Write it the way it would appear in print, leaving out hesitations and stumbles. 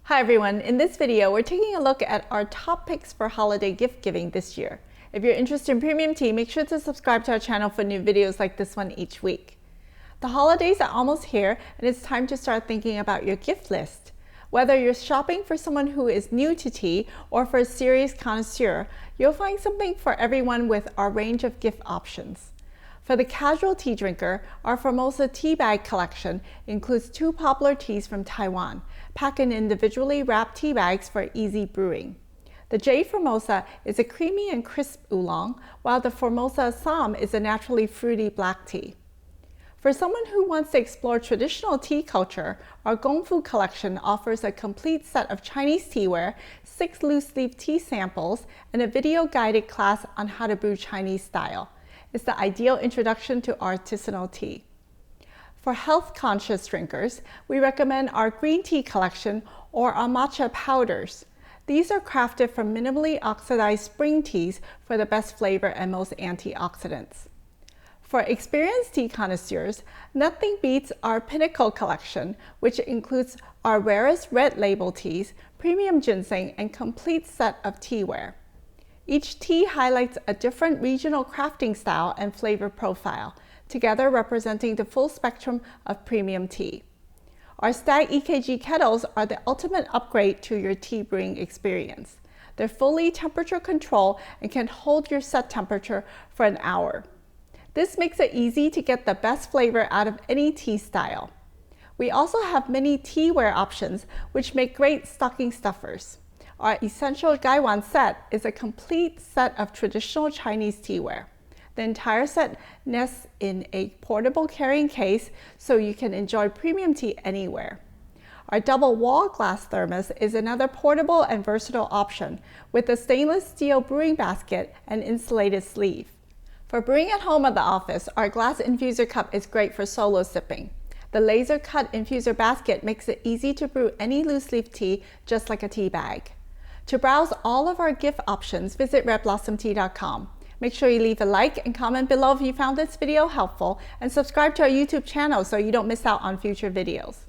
Hi everyone, in this video we're taking a look at our top picks for holiday gift giving this year. If you're interested in premium tea, make sure to subscribe to our channel for new videos like this one each week. The holidays are almost here and it's time to start thinking about your gift list. Whether you're shopping for someone who is new to tea or for a serious connoisseur, you'll find something for everyone with our range of gift options. For the casual tea drinker, our FORMOSA tea bag collection includes 2 popular teas from Taiwan, packed in individually wrapped tea bags for easy brewing. The J FORMOSA is a creamy and crisp oolong, while the FORMOSA Assam is a naturally fruity black tea. For someone who wants to explore traditional tea culture, our GONGFU collection offers a complete set of Chinese teaware, 6 loose-leaf tea samples, and a video-guided class on how to brew Chinese style. It's the ideal introduction to artisanal tea. For health-conscious drinkers, we recommend our green tea collection or our matcha powders. These are crafted from minimally oxidized spring teas for the best flavor and most antioxidants. For experienced tea connoisseurs, nothing beats our PINNACLE collection, which includes our rarest red label teas, premium ginseng, and complete set of teaware. Each tea highlights a different regional crafting style and flavor profile, together representing the full spectrum of premium tea. Our STAGG EKG kettles are the ultimate upgrade to your tea brewing experience. They're fully temperature controlled and can hold your set temperature for an hour. This makes it easy to get the best flavor out of any tea style. We also have many teaware options, which make great stocking stuffers. Our essential GAIWAN set is a complete set of traditional Chinese teaware. The entire set nests in a portable carrying case so you can enjoy premium tea anywhere. Our double wall glass thermos is another portable and versatile option with a stainless steel brewing basket and insulated sleeve. For brewing at home or the office, our glass infuser cup is great for solo sipping. The laser cut infuser basket makes it easy to brew any loose leaf tea just like a tea bag. To browse all of our gift options, visit redblossomtea.com. Make sure you leave a like and comment below if you found this video helpful, and subscribe to our YouTube channel so you don't miss out on future videos.